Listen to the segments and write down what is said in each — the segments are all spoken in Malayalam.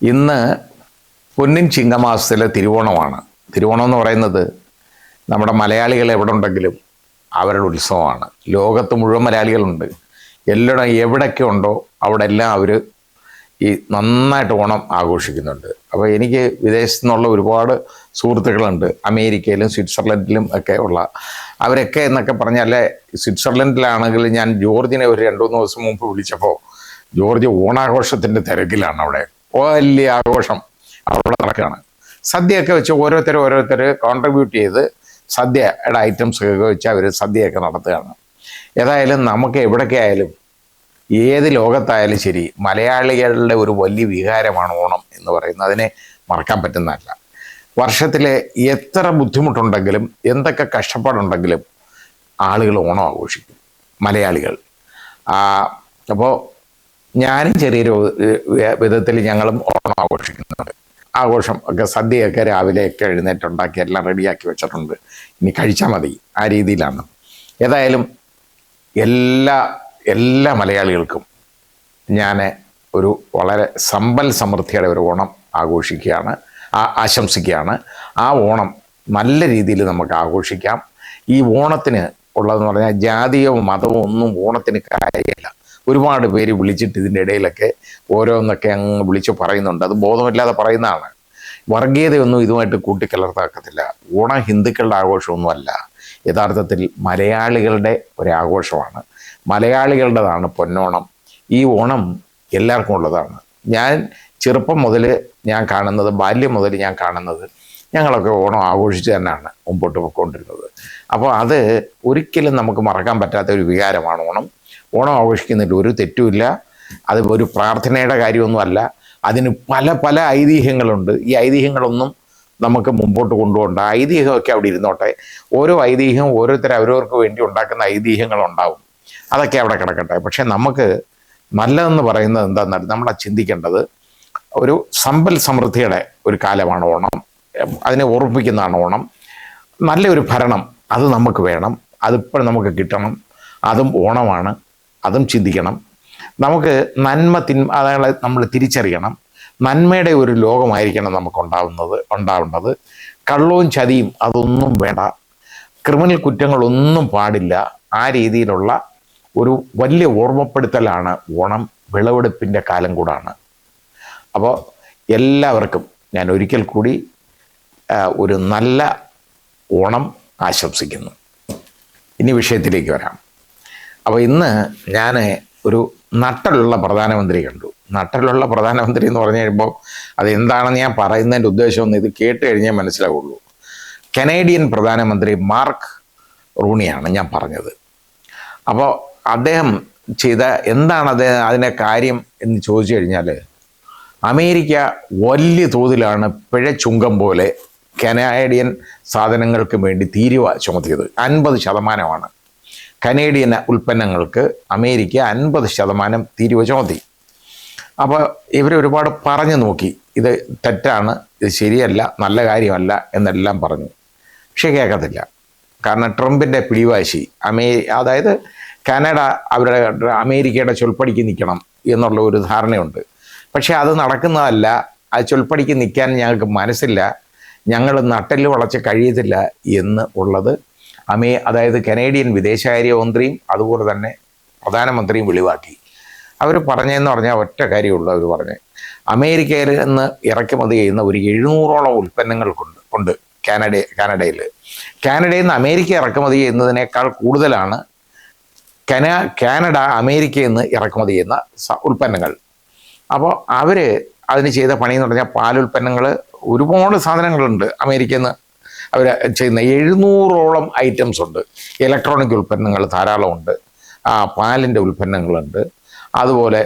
ഇന്ന് പൊന്നിൻ ചിങ്ങമാസത്തിലെ തിരുവോണമാണ്. തിരുവോണം എന്ന് പറയുന്നത് നമ്മുടെ മലയാളികൾ എവിടെ ഉണ്ടെങ്കിലും അവരുടെ ഉത്സവമാണ്. ലോകത്ത് മുഴുവൻ മലയാളികളുണ്ട്. എല്ലായിടം എവിടെയൊക്കെ ഉണ്ടോ അവിടെ എല്ലാം അവർ ഈ നന്നായിട്ട് ഓണം ആഘോഷിക്കുന്നുണ്ട്. അപ്പോൾ എനിക്ക് വിദേശത്തു നിന്നുള്ള ഒരുപാട് സുഹൃത്തുക്കളുണ്ട്, അമേരിക്കയിലും സ്വിറ്റ്സർലൻഡിലും ഒക്കെ ഉള്ള. അവരൊക്കെ എന്നൊക്കെ പറഞ്ഞാൽ സ്വിറ്റ്സർലൻഡിലാണെങ്കിൽ ഞാൻ ജോർജിനെ ഒരു 2-3 ദിവസം മുമ്പ് വിളിച്ചപ്പോൾ ജോർജ് ഓണാഘോഷത്തിൻ്റെ തിരക്കിലാണ്. അവിടെ വലിയ ആഘോഷം അവിടെ നടക്കുകയാണ്. സദ്യയൊക്കെ വെച്ച് ഓരോരുത്തർ കോൺട്രിബ്യൂട്ട് ചെയ്ത് സദ്യയുടെ ഐറ്റംസ് ഒക്കെ വെച്ച് അവർ സദ്യയൊക്കെ നടത്തുകയാണ്. ഏതായാലും നമുക്ക് എവിടെയൊക്കെ ആയാലും ഏത് ലോകത്തായാലും ശരി, മലയാളികളുടെ ഒരു വലിയ വികാരമാണ് ഓണം എന്ന് പറയുന്നത്. അതിനെ മറക്കാൻ പറ്റുന്നതല്ല. വർഷത്തിൽ എത്ര ബുദ്ധിമുട്ടുണ്ടെങ്കിലും എന്തൊക്കെ കഷ്ടപ്പാടുണ്ടെങ്കിലും ആളുകൾ ഓണം ആഘോഷിക്കും, മലയാളികൾ. അപ്പോൾ ഞാനും ചെറിയൊരു വിധത്തിൽ ഞങ്ങളും ഓണം ആഘോഷിക്കുന്നുണ്ട്. ആഘോഷം ഒക്കെ സദ്യയൊക്കെ രാവിലെയൊക്കെ എഴുന്നേറ്റുണ്ടാക്കി എല്ലാം റെഡിയാക്കി വെച്ചിട്ടുണ്ട്, ഇനി കഴിച്ചാൽ മതി, ആ രീതിയിലാണ്. ഏതായാലും എല്ലാ മലയാളികൾക്കും ഞാൻ ഒരു വളരെ സമ്പൽ സമൃദ്ധിയുടെ ഒരു ഓണം ആശംസിക്കുകയാണ്. ആ ഓണം നല്ല രീതിയിൽ നമുക്ക് ആഘോഷിക്കാം. ഈ ഓണത്തിന് ഉള്ളതെന്ന് പറഞ്ഞാൽ ജാതിയോ മതമോ ഒന്നും ഓണത്തിന് കാര്യമില്ല. ഒരുപാട് പേര് വിളിച്ചിട്ട് ഇതിൻ്റെ ഇടയിലൊക്കെ ഓരോന്നൊക്കെ അങ്ങ് വിളിച്ച് പറയുന്നുണ്ട്. അത് ബോധമില്ലാതെ പറയുന്നതാണ്. വർഗീയതയൊന്നും ഇതുമായിട്ട് കൂട്ടിക്കലർത്താക്കത്തില്ല. ഓണം ഹിന്ദുക്കളുടെ ആഘോഷമൊന്നുമല്ല, യഥാർത്ഥത്തിൽ മലയാളികളുടെ ഒരാഘോഷമാണ്. മലയാളികളുടേതാണ് പൊന്നോണം. ഈ ഓണം എല്ലാവർക്കും ഉള്ളതാണ്. ഞാൻ ചെറുപ്പം മുതൽ ഞാൻ കാണുന്നത്, ബാല്യം മുതൽ ഞാൻ കാണുന്നത്, ഞങ്ങളൊക്കെ ഓണം ആഘോഷിച്ച് തന്നെയാണ് മുമ്പോട്ട് പോയിക്കൊണ്ടിരുന്നത്. അപ്പോൾ അത് ഒരിക്കലും നമുക്ക് മറക്കാൻ പറ്റാത്ത ഒരു വികാരമാണ് ഓണം. ഓണം ആഘോഷിക്കുന്നതിൽ ഒരു തെറ്റുമില്ല. അത് ഒരു പ്രാർത്ഥനയുടെ കാര്യമൊന്നുമല്ല. അതിന് പല ഐതിഹ്യങ്ങളുണ്ട്. ഈ ഐതിഹ്യങ്ങളൊന്നും നമുക്ക് മുമ്പോട്ട് കൊണ്ടുപോകണ്ട. ഐതിഹ്യമൊക്കെ അവിടെ ഇരുന്നോട്ടെ. ഓരോ ഐതിഹ്യവും അവരവർക്ക് വേണ്ടി ഉണ്ടാക്കുന്ന ഐതിഹ്യങ്ങളുണ്ടാവും. അതൊക്കെ അവിടെ കിടക്കട്ടെ. പക്ഷെ നമുക്ക് നല്ലതെന്ന് പറയുന്നത് എന്താണെന്ന് നമ്മളെ ചിന്തിക്കേണ്ടത്, ഒരു സമ്പൽ സമൃദ്ധിയുടെ ഒരു കാലമാണ് ഓണം. അതിനെ ഓർമ്മിപ്പിക്കുന്നതാണ് ഓണം. നല്ലൊരു ഭരണം അത് നമുക്ക് വേണം. അതിപ്പോൾ നമുക്ക് കിട്ടണം. അതും ഓണമാണ്. അതും ചിന്തിക്കണം. നമുക്ക് അതായത് നമ്മൾ തിരിച്ചറിയണം. നന്മയുടെ ഒരു ലോകമായിരിക്കണം നമുക്ക് ഉണ്ടാവേണ്ടത്. കള്ളവും ചതിയും അതൊന്നും വേണ്ട. ക്രിമിനൽ കുറ്റങ്ങളൊന്നും പാടില്ല. ആ രീതിയിലുള്ള ഒരു വലിയ ഓർമ്മപ്പെടുത്തലാണ് ഓണം. വിളവെടുപ്പിൻ്റെ കാലം കൂടാണ്. അപ്പോൾ എല്ലാവർക്കും ഞാൻ ഒരിക്കൽ കൂടി ഒരു നല്ല ഓണം ആശംസിക്കുന്നു. ഇനി വിഷയത്തിലേക്ക് വരാം. അപ്പോൾ ഇന്ന് ഞാൻ ഒരു നട്ടലുള്ള പ്രധാനമന്ത്രി കണ്ടു. നട്ടലുള്ള പ്രധാനമന്ത്രി എന്ന് പറഞ്ഞു കഴിയുമ്പോൾ അതെന്താണെന്ന് ഞാൻ പറയുന്നതിൻ്റെ ഉദ്ദേശമൊന്നും ഇത് കേട്ട് കഴിഞ്ഞാൽ മനസ്സിലാവുള്ളൂ. കനേഡിയൻ പ്രധാനമന്ത്രി മാർക്ക് റൂണിയാണ് ഞാൻ പറഞ്ഞത്. അപ്പോൾ അദ്ദേഹം ചെയ്ത എന്താണ് അതിൻ്റെ കാര്യം എന്ന് ചോദിച്ചു കഴിഞ്ഞാൽ, അമേരിക്ക വലിയ തോതിലാണ് പിഴച്ചുങ്കം പോലെ കനേഡിയൻ സാധനങ്ങൾക്ക് വേണ്ടി തീരുവ ചുമത്തിയത്. 50% കനേഡിയൻ ഉൽപ്പന്നങ്ങൾക്ക് അമേരിക്ക 50% തീരുവ ചുമത്തി. അപ്പോൾ ഇവരൊരുപാട് പറഞ്ഞു നോക്കി, ഇത് തെറ്റാണ്, ഇത് ശരിയല്ല, നല്ല കാര്യമല്ല എന്നെല്ലാം പറഞ്ഞു. പക്ഷേ കേൾക്കത്തില്ല. കാരണം ട്രംപിൻ്റെ പിടിവാശി. അതായത് കാനഡ അമേരിക്കയുടെ ചൊൽപ്പടിക്ക് നിൽക്കണം എന്നുള്ള ഒരു ധാരണയുണ്ട്. പക്ഷേ അത് നടക്കുന്നതല്ല. ആ ചൊൽപ്പടിക്ക് നിൽക്കാൻ ഞങ്ങൾക്ക് മനസ്സില്ല, ഞങ്ങൾ നട്ടെല്ല് വളച്ച് കഴിയത്തില്ല എന്ന് ഉള്ളത് അതായത് കനേഡിയൻ വിദേശകാര്യമന്ത്രിയും അതുപോലെ തന്നെ പ്രധാനമന്ത്രിയും വെളിവാക്കി. അവർ പറഞ്ഞതെന്ന് പറഞ്ഞാൽ ഒറ്റ കാര്യമുള്ളൂ. അവർ പറഞ്ഞ് അമേരിക്കയിൽ നിന്ന് ഇറക്കുമതി ചെയ്യുന്ന ഒരു 700ഓളം ഉൽപ്പന്നങ്ങൾക്കുണ്ട് കാനഡയിൽ നിന്ന് അമേരിക്ക ഇറക്കുമതി ചെയ്യുന്നതിനേക്കാൾ കൂടുതലാണ് കാനഡ അമേരിക്കയിൽ നിന്ന് ഇറക്കുമതി ചെയ്യുന്ന ഉൽപ്പന്നങ്ങൾ. അപ്പോൾ അവർ അതിന് ചെയ്ത പണിയെന്ന് പറഞ്ഞാൽ പാലുൽപ്പന്നങ്ങൾ, ഒരുപാട് സാധനങ്ങളുണ്ട് അമേരിക്കയിൽ നിന്ന് അവർ ചെയ്യുന്ന. 700ഓളം ഐറ്റംസ് ഉണ്ട്. ഇലക്ട്രോണിക് ഉൽപ്പന്നങ്ങൾ ധാരാളമുണ്ട്, പാലിൻ്റെ ഉൽപ്പന്നങ്ങളുണ്ട്, അതുപോലെ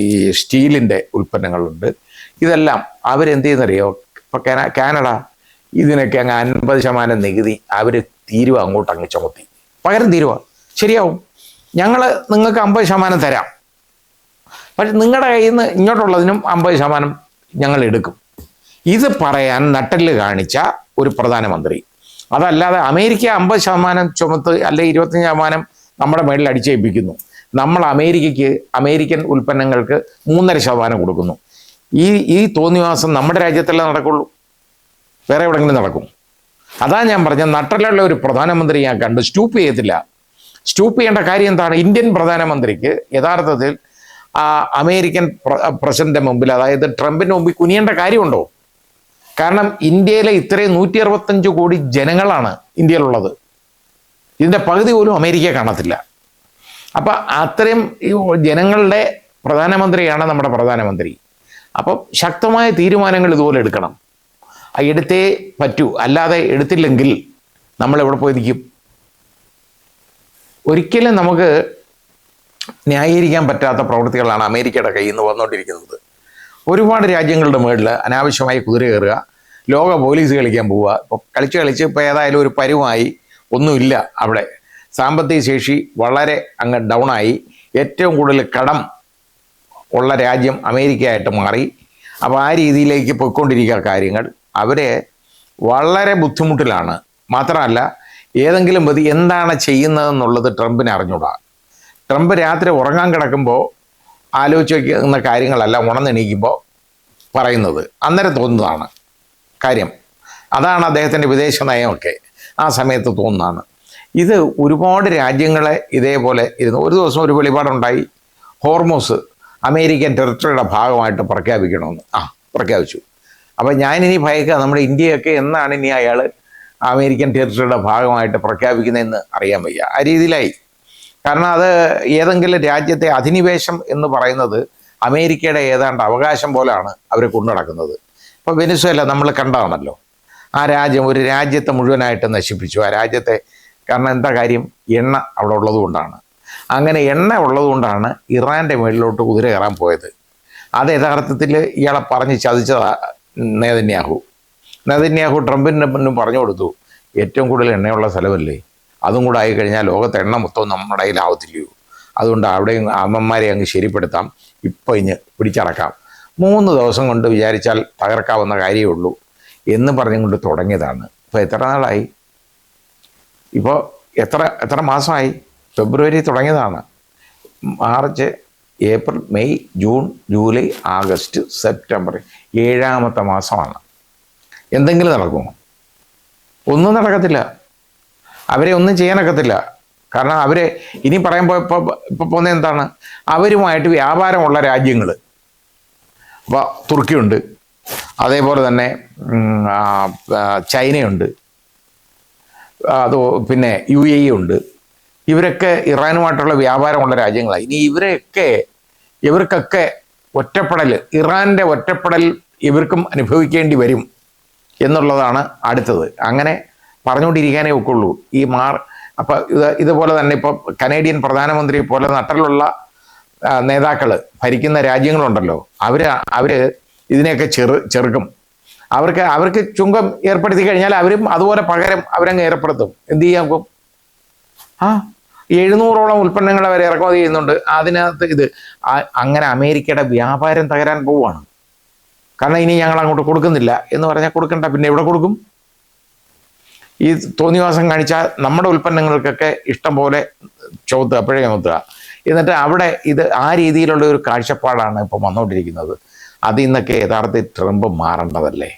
ഈ സ്റ്റീലിൻ്റെ ഉൽപ്പന്നങ്ങളുണ്ട്. ഇതെല്ലാം അവരെന്ത് ചെയ്യുന്നറിയോ? ഇപ്പോൾ കാനഡ ഇതിനൊക്കെ അങ്ങ് 50% നികുതി അവർ തീരുവ അങ്ങ് ചുമത്തി. പകരം തീരുവ ശരിയാവും, ഞങ്ങൾ നിങ്ങൾക്ക് 50% തരാം, പക്ഷെ നിങ്ങളുടെ കയ്യിൽ നിന്ന് ഇങ്ങോട്ടുള്ളതിനും 50% ഞങ്ങൾ എടുക്കും. ഇത് പറയാൻ നട്ടെല്ല് കാണിച്ച ഒരു പ്രധാനമന്ത്രി. അതല്ലാതെ അമേരിക്ക 50% ചുമത്ത് അല്ലെ 25% നമ്മുടെ മേളിൽ അടിച്ചേൽപ്പിക്കുന്നു. നമ്മൾ അമേരിക്കൻ ഉൽപ്പന്നങ്ങൾക്ക് 3.5% കൊടുക്കുന്നു. ഈ തോന്നിവാസം നമ്മുടെ രാജ്യത്തല്ലേ നടക്കുള്ളൂ, വേറെ എവിടെയെങ്കിലും നടക്കും? അതാ ഞാൻ പറഞ്ഞ നട്ടലുള്ള ഒരു പ്രധാനമന്ത്രി ഞാൻ കണ്ടു സ്റ്റൂപ്പ് ചെയ്യത്തില്ല. സ്റ്റൂപ്പ് ചെയ്യേണ്ട കാര്യം എന്താണ്? ഇന്ത്യൻ പ്രധാനമന്ത്രിക്ക് യഥാർത്ഥത്തിൽ അമേരിക്കൻ പ്രസിഡന്റിന്റെ മുമ്പിൽ, അതായത് ട്രംപിന്റെ മുമ്പിൽ കുനിയേണ്ട കാര്യമുണ്ടോ? കാരണം ഇന്ത്യയിലെ ഇത്രയും 165 കോടി ജനങ്ങളാണ് ഇന്ത്യയിലുള്ളത്. ഇതിൻ്റെ പകുതി പോലും അമേരിക്ക കാണത്തില്ല. അപ്പം അത്രയും ജനങ്ങളുടെ പ്രധാനമന്ത്രിയാണ് നമ്മുടെ പ്രധാനമന്ത്രി. അപ്പം ശക്തമായ തീരുമാനങ്ങൾ ഇതുപോലെ എടുക്കണം. എടുത്തേ പറ്റൂ, അല്ലാതെ എടുത്തില്ലെങ്കിൽ നമ്മൾ എവിടെ പോയി നിൽക്കും? ഒരിക്കലും നമുക്ക് ന്യായീകരിക്കാൻ പറ്റാത്ത പ്രവൃത്തികളാണ് അമേരിക്കയുടെ കയ്യിൽ നിന്ന് വന്നുകൊണ്ടിരിക്കുന്നത്. ഒരുപാട് രാജ്യങ്ങളുടെ മുകളിൽ അനാവശ്യമായി കുതിര കയറുക, ലോക പോലീസ് കളിക്കാൻ പോവുക. ഇപ്പോൾ കളിച്ച് ഇപ്പോൾ ഏതായാലും ഒരു പരുവമായി, ഒന്നുമില്ല അവിടെ. സാമ്പത്തിക ശേഷി വളരെ അങ്ങ് ഡൗണായി. ഏറ്റവും കൂടുതൽ കടം ഉള്ള രാജ്യം അമേരിക്കയായിട്ട് മാറി. അപ്പോൾ ആ രീതിയിലേക്ക് പോയിക്കൊണ്ടിരിക്കുക കാര്യങ്ങൾ. അവരെ വളരെ ബുദ്ധിമുട്ടിലാണ്. മാത്രമല്ല, ഏതെങ്കിലും മതി എന്താണ് ചെയ്യുന്നതെന്നുള്ളത് ട്രംപിന് അറിഞ്ഞൂടാ. ട്രംപ് രാത്രി ഉറങ്ങാൻ കിടക്കുമ്പോൾ ആലോചിച്ച് വയ്ക്കുന്ന കാര്യങ്ങളല്ല ഉണർന്നെണീക്കുമ്പോൾ പറയുന്നത്, അന്നേരം തോന്നുന്നതാണ് കാര്യം. അതാണ് അദ്ദേഹത്തിൻ്റെ വിദേശ നയമൊക്കെ ആ സമയത്ത് തോന്നുന്നതാണ്. ഇത് ഒരുപാട് രാജ്യങ്ങളെ ഇതേപോലെ ഇരുന്നു. ഒരു ദിവസം ഒരു വെളിപാടുണ്ടായി, ഹോർമോസ് അമേരിക്കൻ ടെറിട്ടറിയുടെ ഭാഗമായിട്ട് പ്രഖ്യാപിക്കണമെന്ന്. പ്രഖ്യാപിച്ചു. അപ്പോൾ ഞാനിനി ഭയക്കുക നമ്മുടെ ഇന്ത്യയൊക്കെ എന്നാണ് ഇനി അയാൾ അമേരിക്കൻ ടെറിട്ടറിയുടെ ഭാഗമായിട്ട് പ്രഖ്യാപിക്കുന്നതെന്ന് അറിയാൻ വയ്യ. ആ രീതിയിലായി. കാരണം അത് ഏതെങ്കിലും രാജ്യത്തെ അധിനിവേശം എന്ന് പറയുന്നത് അമേരിക്കയുടെ ഏതാണ്ട് അവകാശം പോലെയാണ് അവർ കൊണ്ടു നടക്കുന്നത്. ഇപ്പോൾ വെനിസ്വേല നമ്മൾ കണ്ടതാണല്ലോ. ആ രാജ്യം ഒരു രാജ്യത്തെ മുഴുവനായിട്ട് നശിപ്പിച്ചു. ആ രാജ്യത്തെ, കാരണം എന്താ കാര്യം? എണ്ണ അവിടെ ഉള്ളതുകൊണ്ടാണ്. അങ്ങനെ എണ്ണ ഉള്ളതുകൊണ്ടാണ് ഇറാൻ്റെ മുകളിലോട്ട് കുതിര കയറാൻ പോയത്. അത് യഥാർത്ഥത്തിൽ ഇയാളെ പറഞ്ഞ് ചതിച്ചതാ നെതന്യാഹു ട്രംപിന് മുന്നും പറഞ്ഞു കൊടുത്തു, ഏറ്റവും കൂടുതൽ എണ്ണയുള്ള സ്ഥലമല്ലേ, അതും കൂടെ ആയിക്കഴിഞ്ഞാൽ ലോകത്തെ എണ്ണ മൊത്തം നമ്മുടെ കയ്യിലാവത്തില്ലയോ, അതുകൊണ്ട് അവിടെയും അമ്മമാരെ അങ്ങ് ശരിപ്പെടുത്താം, ഇപ്പം ഇഞ്ഞ് പിടിച്ചടക്കാം, 3 ദിവസം കൊണ്ട് വിചാരിച്ചാൽ തകർക്കാവുന്ന കാര്യമേ ഉള്ളൂ എന്ന് പറഞ്ഞുകൊണ്ട് തുടങ്ങിയതാണ്. ഇപ്പോൾ എത്ര നാളായി? ഇപ്പോൾ എത്ര മാസമായി? ഫെബ്രുവരി തുടങ്ങിയതാണ്. March, April, May, June, July, August, September, 7ാമത്തെ മാസമാണ്. എന്തെങ്കിലും നടക്കുമോ? ഒന്നും നടക്കത്തില്ല. അവരെ ഒന്നും ചെയ്യാനൊക്കത്തില്ല. കാരണം അവരെ ഇനി പറയുമ്പോൾ ഇപ്പോൾ പോകുന്നത് എന്താണ്? അവരുമായിട്ട് വ്യാപാരമുള്ള രാജ്യങ്ങൾ, അപ്പോൾ തുർക്കിയുണ്ട്, അതേപോലെ തന്നെ ചൈനയുണ്ട്, അത് പിന്നെ UAE ഉണ്ട്. ഇവരൊക്കെ ഇറാനുമായിട്ടുള്ള വ്യാപാരമുള്ള രാജ്യങ്ങളാണ്. ഇനി ഇവർക്കൊക്കെ ഒറ്റപ്പെടൽ, ഇറാൻ്റെ ഒറ്റപ്പെടൽ ഇവർക്കും അനുഭവിക്കേണ്ടി വരും എന്നുള്ളതാണ് അടുത്തത്. അങ്ങനെ പറഞ്ഞുകൊണ്ടിരിക്കാനേ ഒക്കുള്ളൂ. അപ്പം ഇതുപോലെ തന്നെ ഇപ്പോൾ കനേഡിയൻ പ്രധാനമന്ത്രി പോലെ നട്ടലുള്ള നേതാക്കൾ ഭരിക്കുന്ന രാജ്യങ്ങളുണ്ടല്ലോ, അവർ ഇതിനെയൊക്കെ ചെറുക്കും. അവർക്ക് ചുങ്കം ഏർപ്പെടുത്തി കഴിഞ്ഞാൽ അവരും അതുപോലെ പകരം അവരങ്ങ് ഏർപ്പെടുത്തും. എന്ത് ചെയ്യാൻ നോക്കും? 700ഓളം ഉൽപ്പന്നങ്ങൾ അവർ ഇറക്കുമതി ചെയ്യുന്നുണ്ട്. അതിനകത്ത് അങ്ങനെ അമേരിക്കയുടെ വ്യാപാരം തകരാൻ പോവുകയാണ്. കാരണം ഇനി ഞങ്ങൾ അങ്ങോട്ട് കൊടുക്കുന്നില്ല എന്ന് പറഞ്ഞാൽ കൊടുക്കണ്ട, പിന്നെ എവിടെ കൊടുക്കും? ഈ തോന്നിവാസം കാണിച്ചാൽ നമ്മുടെ ഉൽപ്പന്നങ്ങൾക്കൊക്കെ ഇഷ്ടം പോലെ ചുമത്തുക. എന്നിട്ട് അവിടെ ആ രീതിയിലുള്ള ഒരു കാഴ്ചപ്പാടാണ് ഇപ്പം വന്നുകൊണ്ടിരിക്കുന്നത്. അതിൽ നിന്നൊക്കെ യഥാർത്ഥത്തിൽ ട്രംപ് മാറേണ്ടതല്ലേ?